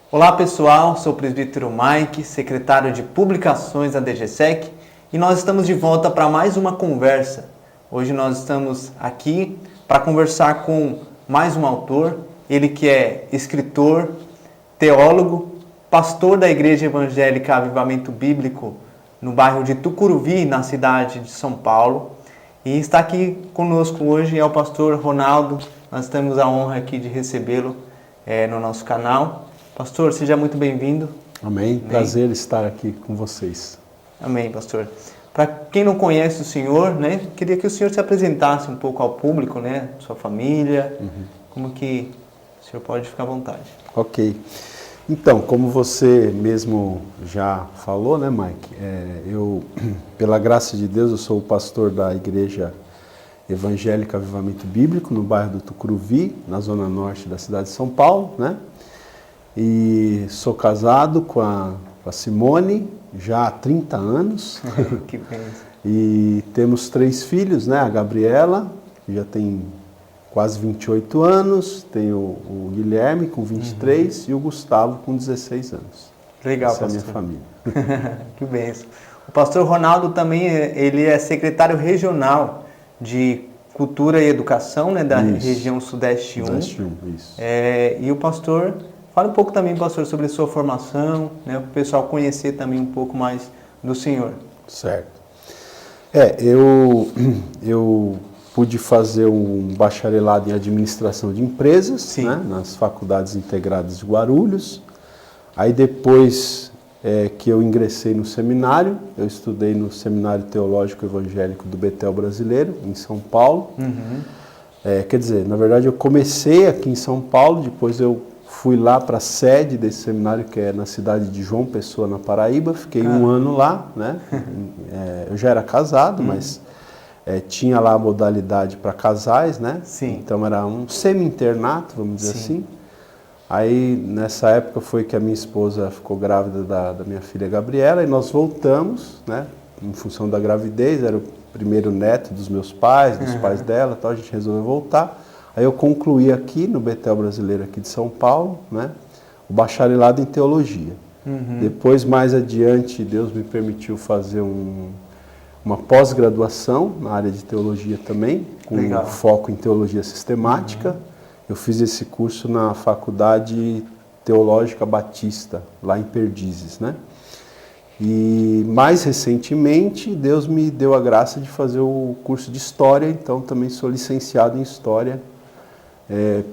Olá pessoal, sou o presbítero Mike, secretário de Publicações da DGSEC, e nós estamos de volta para mais uma conversa. Hoje nós estamos aqui para conversar com mais um autor, ele que é escritor, teólogo, pastor da Igreja Evangélica Avivamento Bíblico no bairro de Tucuruvi, na cidade de São Paulo. E está aqui conosco hoje é o pastor Ronaldo. Nós temos a honra aqui de recebê-lo no nosso canal. Pastor, seja muito bem-vindo. Amém. Prazer estar aqui com vocês. Amém, pastor. Para quem não conhece o senhor, queria que o senhor se apresentasse um pouco ao público, sua família, como que o senhor pode ficar à vontade. Ok. Então, como você mesmo já falou, Mike? Eu, pela graça de Deus, eu sou o pastor da Igreja Evangélica Avivamento Bíblico, no bairro do Tucuruvi, na zona norte da cidade de São Paulo, E sou casado com a Simone, já há 30 anos. Que bênção. E temos 3 filhos, A Gabriela, que já tem quase 28 anos, tem o Guilherme com 23 e o Gustavo com 16 anos. Legal, Essa pastor. é a minha família. Que bênção. O pastor Ronaldo também ele é secretário regional de Cultura e Educação, da região Sudeste 1. Sudeste 1, isso. E o pastor, fala um pouco também, pastor, sobre a sua formação, para o pessoal conhecer também um pouco mais do senhor. Certo. Eu pude fazer um bacharelado em administração de empresas, nas faculdades integradas de Guarulhos. Aí depois que eu ingressei no seminário, eu estudei no Seminário Teológico Evangélico do Betel Brasileiro, em São Paulo. Quer dizer, na verdade eu comecei aqui em São Paulo, depois eu fui lá para a sede desse seminário, que é na cidade de João Pessoa, na Paraíba. Fiquei um ano lá, eu já era casado, mas tinha lá a modalidade para casais, Sim. Então era um semi-internato, vamos dizer assim. Aí, nessa época, foi que a minha esposa ficou grávida da minha filha Gabriela, e nós voltamos, em função da gravidez, era o primeiro neto dos meus pais, dos pais dela, então a gente resolveu voltar. Aí eu concluí aqui, no Betel Brasileiro, aqui de São Paulo, o bacharelado em Teologia. Depois, mais adiante, Deus me permitiu fazer uma pós-graduação na área de Teologia também, com foco em Teologia Sistemática. Eu fiz esse curso na Faculdade Teológica Batista, lá em Perdizes, E mais recentemente, Deus me deu a graça de fazer o curso de História, então também sou licenciado em História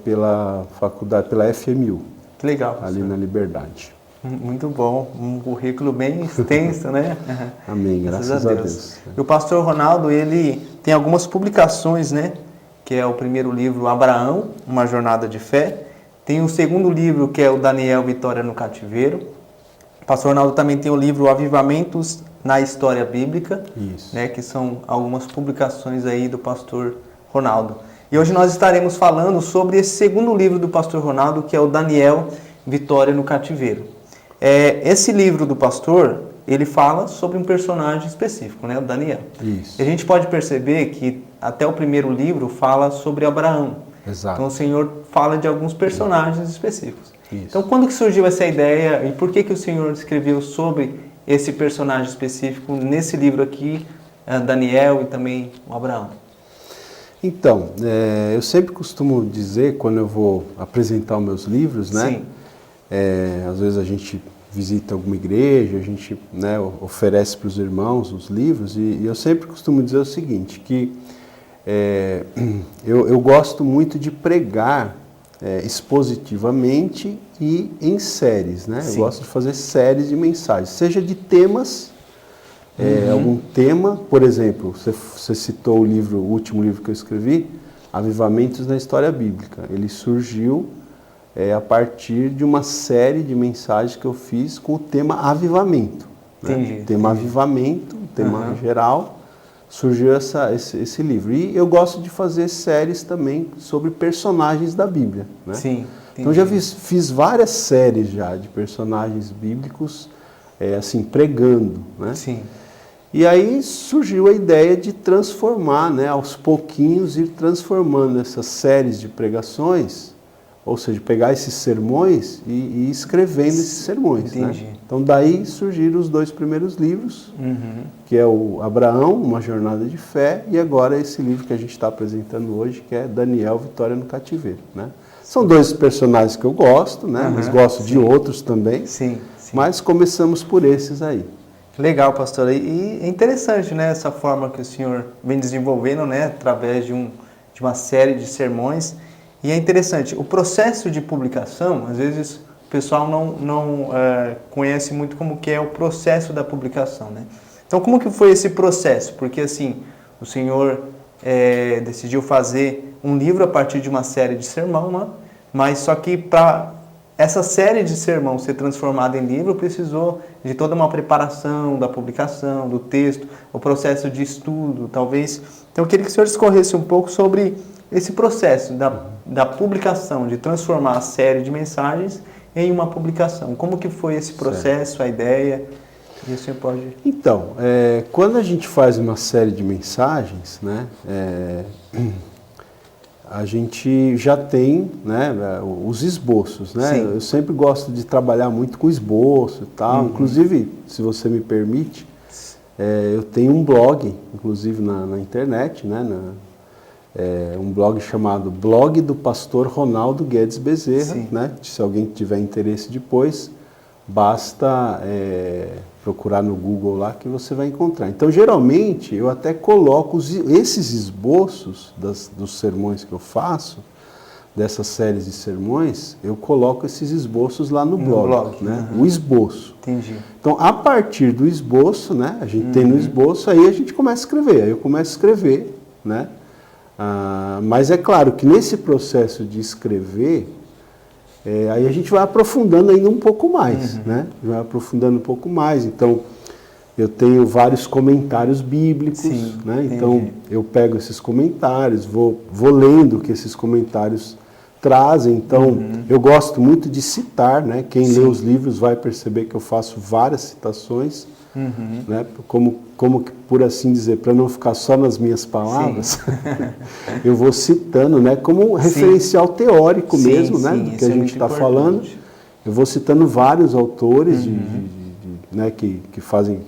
pela faculdade, pela FMU. Que legal. Ali na Liberdade. Muito bom, um currículo bem extenso, Amém, graças a Deus. E o pastor Ronaldo, ele tem algumas publicações, que é o primeiro livro, Abraão, Uma Jornada de Fé. Tem o segundo livro, que é o Daniel, Vitória no Cativeiro. O pastor Ronaldo também tem o livro Avivamentos na História Bíblica, que são algumas publicações aí do pastor Ronaldo. E hoje nós estaremos falando sobre esse segundo livro do pastor Ronaldo, que é o Daniel, Vitória no Cativeiro. Esse livro do pastor, ele fala sobre um personagem específico, o Daniel. Isso. E a gente pode perceber que até o primeiro livro fala sobre Abraão. Exato. Então o Senhor fala de alguns personagens específicos. Isso. Então quando que surgiu essa ideia e por que o Senhor escreveu sobre esse personagem específico nesse livro aqui, Daniel e também o Abraão? Então, eu sempre costumo dizer, quando eu vou apresentar os meus livros, às vezes a gente visita alguma igreja, a gente oferece para os irmãos os livros, e eu sempre costumo dizer o seguinte, que eu gosto muito de pregar expositivamente e em séries, Eu gosto de fazer séries de mensagens, seja de temas, algum tema, por exemplo, você citou o último livro que eu escrevi, Avivamentos na História Bíblica. Ele surgiu a partir de uma série de mensagens que eu fiz com o tema avivamento. Entendi. O tema avivamento, o tema geral, surgiu esse livro. E eu gosto de fazer séries também sobre personagens da Bíblia. Sim. Então já fiz várias séries já de personagens bíblicos, assim, pregando. Sim. E aí surgiu a ideia de transformar, aos pouquinhos, ir transformando essas séries de pregações Ou seja, pegar esses sermões e ir escrevendo esses sermões. Entendi. Né? Então daí surgiram os 2 primeiros livros, que é o Abraão, Uma Jornada de Fé, e agora esse livro que a gente está apresentando hoje, que é Daniel, Vitória no Cativeiro. Né? São 2 personagens que eu gosto, né? Mas gosto de outros também, mas começamos por esses aí. Legal, pastor. E é interessante, né, essa forma que o senhor vem desenvolvendo, né, através de uma série de sermões. E é interessante, o processo de publicação, às vezes o pessoal não conhece muito como que é o processo da publicação, né? Então, como que foi esse processo? Porque, assim, o senhor decidiu fazer um livro a partir de uma série de sermão, né? Mas só que para essa série de sermão ser transformada em livro, precisou de toda uma preparação da publicação, do texto, o processo de estudo, talvez. Então, eu queria que o senhor discorresse um pouco sobre esse processo da publicação, de transformar a série de mensagens em uma publicação. Como que foi esse processo, a ideia? E o senhor pode... Então, quando a gente faz uma série de mensagens, né, a gente já tem, né, os esboços. Né? Eu sempre gosto de trabalhar muito com esboço e tal. Inclusive, se você me permite, eu tenho um blog, inclusive na internet, né, um blog chamado Blog do Pastor Ronaldo Guedes Bezerra, né? Se alguém tiver interesse depois, basta procurar no Google lá que você vai encontrar. Então, geralmente, eu até coloco esses esboços dos sermões que eu faço, dessas séries de sermões, eu coloco esses esboços lá no blog, né? O esboço. Entendi. Então, a partir do esboço, né? A gente tem no esboço, aí a gente começa a escrever. Aí eu começo a escrever, né? Mas é claro que nesse processo de escrever, aí a gente vai aprofundando ainda um pouco mais, né? Vai aprofundando um pouco mais. Então, eu tenho vários comentários bíblicos, né? Então, eu pego esses comentários, vou lendo o que esses comentários trazem. Então, eu gosto muito de citar, né? Quem lê os livros vai perceber que eu faço várias citações, né? Como por assim dizer, para não ficar só nas minhas palavras, eu vou citando, né? Como referencial teórico mesmo, né? Do que a gente está falando. Eu vou citando vários autores né? que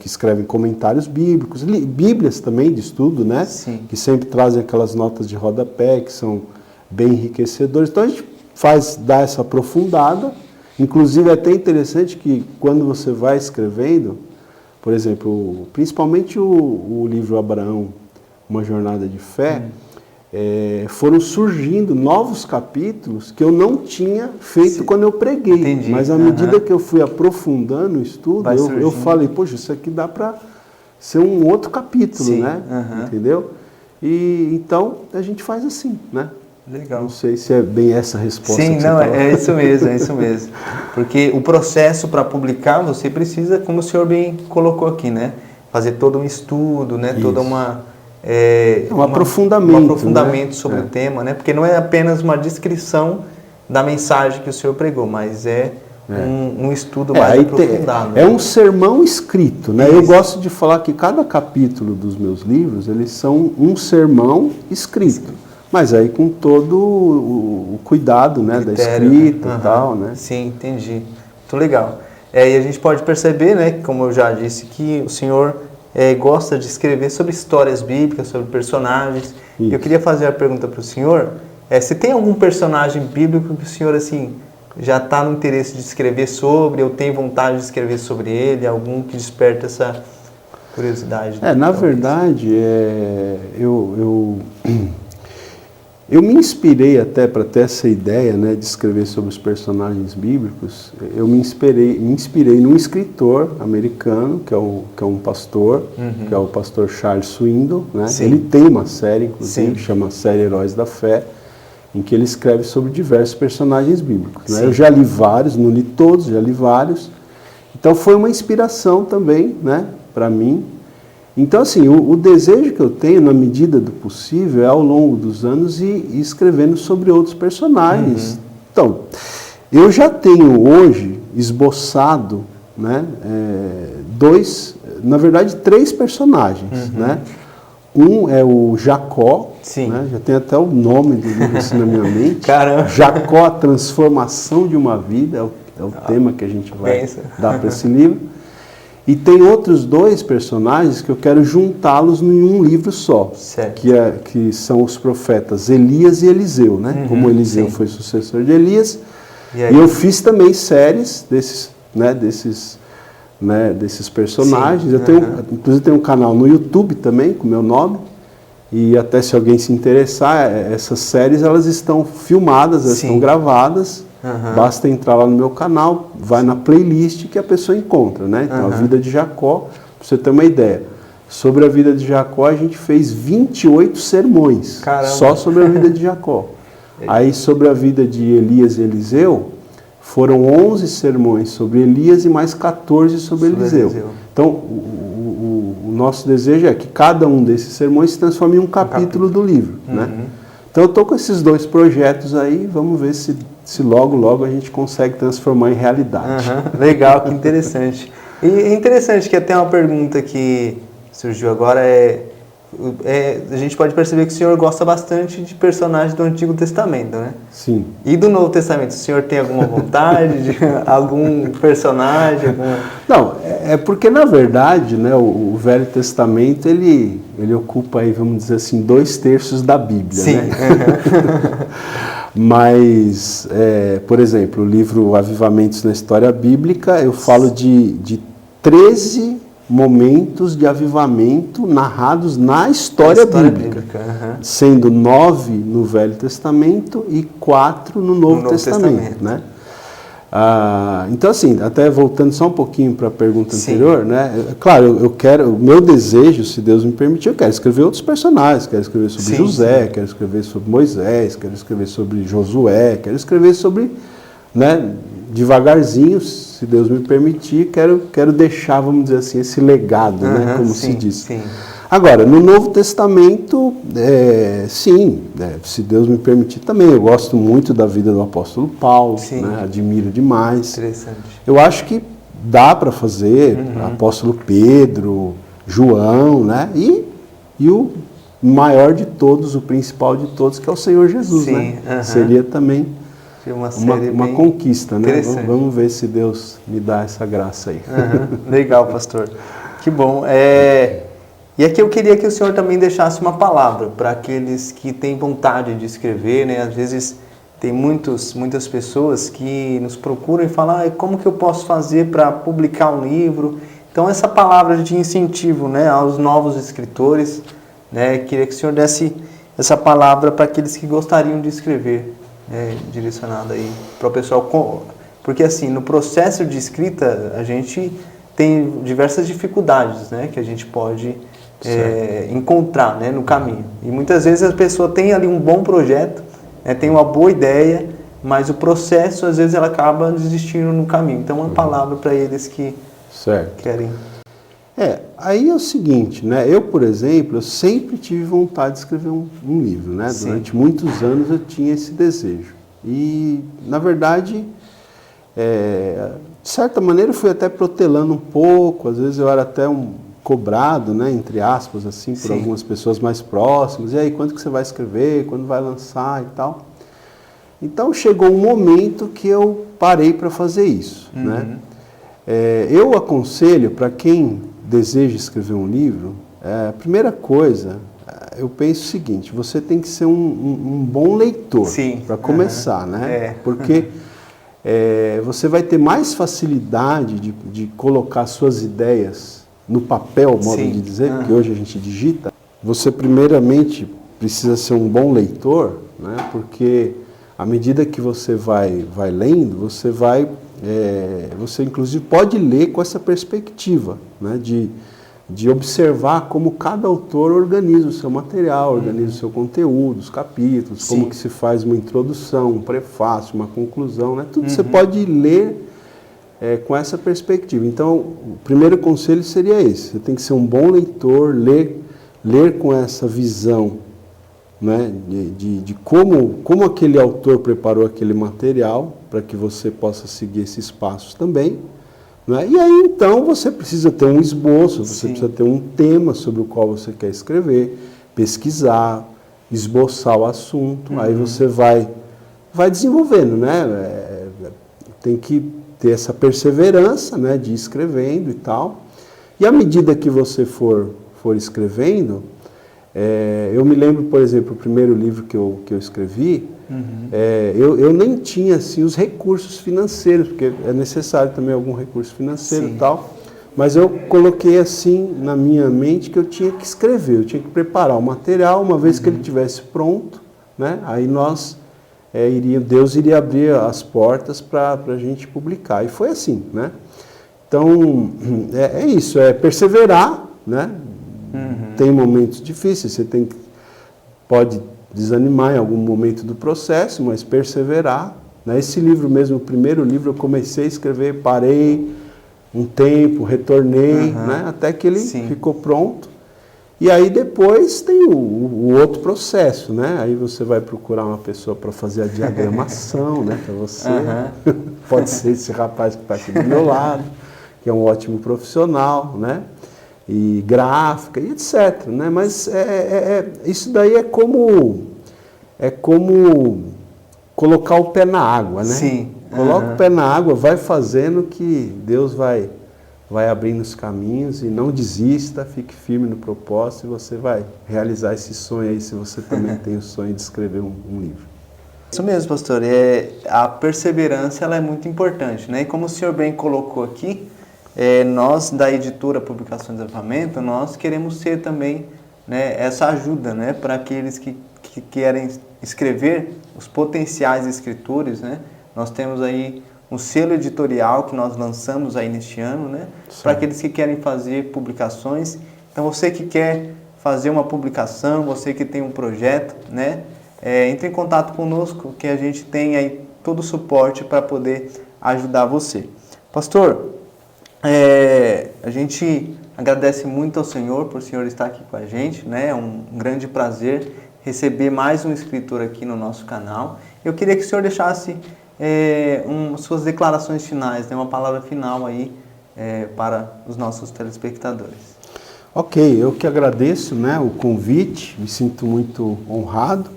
escrevem comentários bíblicos, bíblias também de estudo, né? Que sempre trazem aquelas notas de rodapé que são bem enriquecedoras. Então a gente dá essa aprofundada. Inclusive é até interessante que quando você vai escrevendo, por exemplo, principalmente o livro Abraão, Uma Jornada de Fé, foram surgindo novos capítulos que eu não tinha feito quando eu preguei. Entendi. Mas à medida que eu fui aprofundando o estudo, eu falei, poxa, isso aqui dá para ser um outro capítulo, né? Entendeu? E então a gente faz assim, né? Legal. Não sei se é bem essa a resposta. Sim, não, é isso mesmo, é isso mesmo. Porque o processo para publicar, você precisa, como o senhor bem colocou aqui, né? Fazer todo um estudo, né? Toda uma... um aprofundamento, né? Sobre o tema, né? Porque não é apenas uma descrição da mensagem que o senhor pregou, mas um estudo mais aprofundado. É um sermão escrito, né? Eu gosto de falar que cada capítulo dos meus livros, eles são um sermão escrito. Mas aí com todo o cuidado, né, da escrita e tal, né? Sim, entendi. Muito legal. E a gente pode perceber, né, como eu já disse, que o senhor gosta de escrever sobre histórias bíblicas, sobre personagens. Isso. Eu queria fazer a pergunta para o senhor, se tem algum personagem bíblico que o senhor, assim, já está no interesse de escrever sobre, ou tem vontade de escrever sobre ele, algum que desperta essa curiosidade? Na verdade, eu me inspirei até para ter essa ideia, né, de escrever sobre os personagens bíblicos. Eu me inspirei num escritor americano, que é um pastor, que é o pastor Charles Swindoll, né? Ele tem uma série, inclusive, que chama Série Heróis da Fé, em que ele escreve sobre diversos personagens bíblicos, né? Eu já li vários, não li todos, já li vários. Então foi uma inspiração também, né, para mim. Então, assim, o desejo que eu tenho, na medida do possível, é ao longo dos anos ir escrevendo sobre outros personagens. Então, eu já tenho hoje esboçado, né, três personagens, né? Um é o Jacó, Sim. Né? Já tem até o nome do livro assim na minha mente. Caramba. Jacó, a transformação de uma vida, é o tema que a gente vai dar para esse livro. E tem outros 2 personagens que eu quero juntá-los em um livro só, que são os profetas Elias e Eliseu, né? Como Eliseu foi sucessor de Elias. E eu fiz também séries desses personagens. Eu tenho, inclusive tem um canal no YouTube também com o meu nome. E até se alguém se interessar, essas séries elas estão filmadas, elas estão gravadas. Basta entrar lá no meu canal, vai na playlist que a pessoa encontra, né? Então, a vida de Jacó, para você ter uma ideia. Sobre a vida de Jacó, a gente fez 28 sermões. Caramba. Só sobre a vida de Jacó. Aí, sobre a vida de Elias e Eliseu, foram 11 sermões sobre Elias e mais 14 sobre Eliseu. Então, o nosso desejo é que cada um desses sermões se transforme em um capítulo do livro, né? Então, eu estou com esses 2 projetos aí, vamos ver se logo a gente consegue transformar em realidade. Legal, que interessante. E é interessante que até uma pergunta que surgiu agora a gente pode perceber que o senhor gosta bastante de personagens do Antigo Testamento, né? Sim. E do Novo Testamento, o senhor tem alguma vontade de algum personagem? Não, é porque na verdade, né, o Velho Testamento ele ocupa aí, vamos dizer assim, 2/3 da Bíblia, Sim. né? Mas, por exemplo, o livro Avivamentos na História Bíblica, eu falo de 13 momentos de avivamento narrados na história bíblica. Sendo 9 no Velho Testamento e 4 no Novo Testamento. Né? Então, assim, até voltando só um pouquinho para a pergunta anterior, né? Claro, eu quero, o meu desejo, se Deus me permitir, eu quero escrever outros personagens, quero escrever sobre José, quero escrever sobre Moisés, quero escrever sobre Josué, quero escrever sobre, né, devagarzinho, se Deus me permitir, quero deixar, vamos dizer assim, esse legado, né, como se diz. Agora, no Novo Testamento, se Deus me permitir também, eu gosto muito da vida do apóstolo Paulo, né, admiro demais. Interessante. Eu acho que dá para fazer, apóstolo Pedro, João, né, e o maior de todos, o principal de todos, que é o Senhor Jesus, né? Seria também uma conquista, né? Vamos ver se Deus me dá essa graça aí. Legal, pastor. Que bom. E aqui eu queria que o senhor também deixasse uma palavra para aqueles que têm vontade de escrever, né? Às vezes tem muitas pessoas que nos procuram e falam, como que eu posso fazer para publicar um livro? Então, essa palavra de incentivo, né, aos novos escritores, né? Queria que o senhor desse essa palavra para aqueles que gostariam de escrever, direcionada aí para o pessoal. Porque, assim, no processo de escrita, a gente tem diversas dificuldades, né, que a gente pode encontrar, né, no caminho. E muitas vezes a pessoa tem ali um bom projeto, né, tem uma boa ideia, mas o processo, às vezes, ela acaba desistindo no caminho. Então, uma palavra para eles que querem. Aí é o seguinte, né? Eu, por exemplo, eu sempre tive vontade de escrever um livro, né? Durante muitos anos eu tinha esse desejo. E, na verdade, de certa maneira eu fui até protelando um pouco, às vezes eu era até cobrado, né? Entre aspas, assim, por algumas pessoas mais próximas. E aí, quando que você vai escrever? Quando vai lançar e tal? Então, chegou um momento que eu parei para fazer isso, né? Eu aconselho para quem deseja escrever um livro, a primeira coisa, eu penso o seguinte, você tem que ser um bom leitor para começar, né? Porque você vai ter mais facilidade de colocar suas ideias no papel, modo de dizer, porque hoje a gente digita. Você primeiramente precisa ser um bom leitor, né? Porque à medida que você vai lendo, você você inclusive pode ler com essa perspectiva, né, de observar como cada autor organiza o seu material, organiza o seu conteúdo, os capítulos, como que se faz uma introdução, um prefácio, uma conclusão, né, tudo você pode ler com essa perspectiva. Então, o primeiro conselho seria esse, você tem que ser um bom leitor, ler com essa visão, né, de como aquele autor preparou aquele material para que você possa seguir esses passos também, né? E aí então você precisa ter um esboço, você precisa ter um tema sobre o qual você quer escrever, pesquisar, esboçar o assunto, aí você vai desenvolvendo, né? Tem que ter essa perseverança, né, de ir escrevendo e tal. E à medida que você for escrevendo, eu me lembro, por exemplo, o primeiro livro que eu escrevi, eu nem tinha assim, os recursos financeiros, porque é necessário também algum recurso financeiro e tal, mas eu coloquei assim na minha mente que eu tinha que escrever, eu tinha que preparar o material, uma vez que ele estivesse pronto, né, aí Deus iria abrir as portas para a gente publicar. E foi assim, né? Então, é isso, é perseverar, né? Tem momentos difíceis, você pode desanimar em algum momento do processo, mas perseverar. Né? Esse livro mesmo, o primeiro livro, eu comecei a escrever, parei um tempo, retornei, né? Até que ele ficou pronto. E aí depois tem o outro processo, né? Aí você vai procurar uma pessoa para fazer a diagramação, né? Para você. Pode ser esse rapaz que está aqui do meu lado, que é um ótimo profissional, né? E gráfica, e etc. Né? Mas isso daí é como colocar o pé na água, né? Sim. Coloca o pé na água, vai fazendo que Deus vai abrindo os caminhos, e não desista, fique firme no propósito, e você vai realizar esse sonho aí, se você também tem o sonho de escrever um livro. Isso mesmo, pastor. A perseverança ela é muito importante, né? E como o senhor bem colocou aqui, nós da editora Publicações Avivamento, nós queremos ser também, né, essa ajuda, né, para aqueles que querem escrever, os potenciais escritores, né? Nós temos aí um selo editorial que nós lançamos aí neste ano, né? Para aqueles que querem fazer publicações. Então, você que quer fazer uma publicação, você que tem um projeto, né? Entre em contato conosco, que a gente tem aí todo o suporte para poder ajudar você. Pastor, a gente agradece muito ao Senhor por o Senhor estar aqui com a gente, né? É um grande prazer receber mais um escritor aqui no nosso canal. Eu queria que o Senhor deixasse suas declarações finais, né? Uma palavra final aí para os nossos telespectadores. Ok, eu que agradeço, né, o convite, me sinto muito honrado.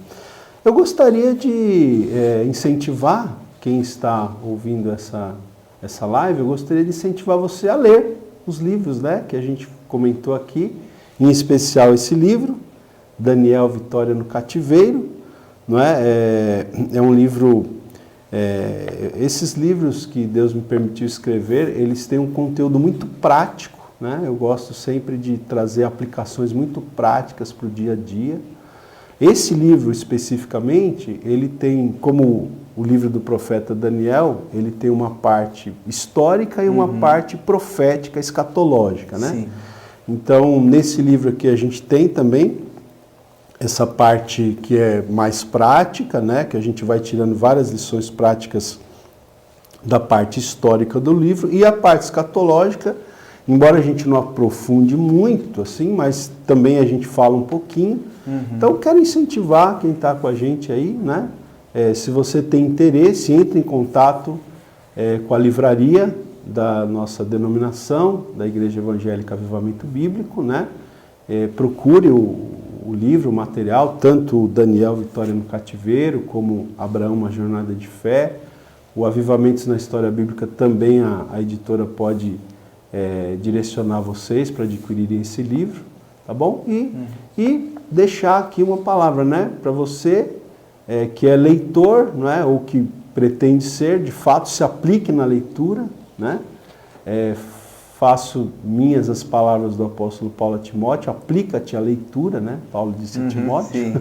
Eu gostaria de incentivar quem está ouvindo essa live, eu gostaria de incentivar você a ler os livros, né, que a gente comentou aqui, em especial esse livro, Daniel, Vitória no Cativeiro. Não é? É um livro, esses livros que Deus me permitiu escrever, eles têm um conteúdo muito prático, né? Eu gosto sempre de trazer aplicações muito práticas para o dia a dia. Esse livro especificamente, ele tem, como o livro do profeta Daniel, ele tem uma parte histórica e uma parte profética, escatológica, né? Sim. Então, nesse livro aqui a gente tem também essa parte que é mais prática, né? Que a gente vai tirando várias lições práticas da parte histórica do livro, e a parte escatológica, embora a gente não aprofunde muito, assim, mas também a gente fala um pouquinho. Então, quero incentivar quem está com a gente aí, né? Se você tem interesse, entre em contato com a livraria da nossa denominação, da Igreja Evangélica Avivamento Bíblico, né? Procure o livro, o material, tanto o Daniel, Vitória no Cativeiro, como Abraão, uma Jornada de Fé. O Avivamentos na História Bíblica também a editora pode direcionar vocês para adquirirem esse livro, tá bom? E deixar aqui uma palavra, né, para você que é leitor, não é, ou que pretende ser, de fato, se aplique na leitura, né? Faço minhas as palavras do apóstolo Paulo a Timóteo, aplica-te à leitura, né? Paulo disse a Timóteo. Sim.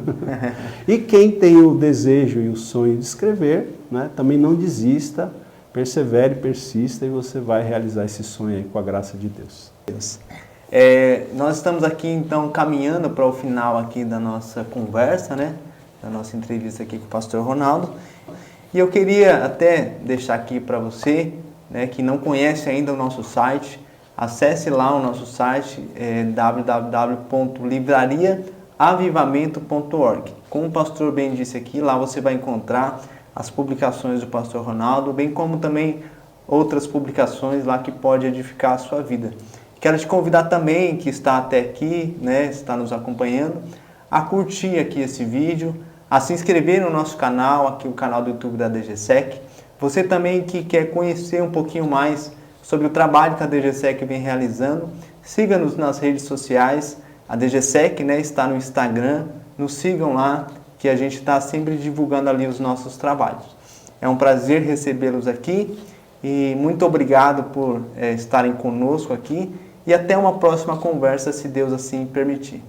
E quem tem o desejo e o sonho de escrever, né, também não desista, persevere, persista, e você vai realizar esse sonho aí com a graça de Deus. Nós estamos aqui, então, caminhando para o final aqui da nossa conversa, né? Da nossa entrevista aqui com o pastor Ronaldo. E eu queria até deixar aqui para você, né, que não conhece ainda o nosso site, acesse lá o nosso site, www.livrariaavivamento.org. Como o pastor bem disse aqui, lá você vai encontrar as publicações do pastor Ronaldo, bem como também outras publicações lá que pode edificar a sua vida. Quero te convidar também, que está até aqui, né, está nos acompanhando, a curtir aqui esse vídeo, a se inscrever no nosso canal, aqui o canal do YouTube da DGSEC. Você também que quer conhecer um pouquinho mais sobre o trabalho que a DGSEC vem realizando, siga-nos nas redes sociais. A DGSEC, né, está no Instagram, nos sigam lá, que a gente está sempre divulgando ali os nossos trabalhos. É um prazer recebê-los aqui e muito obrigado por estarem conosco aqui e até uma próxima conversa, se Deus assim permitir.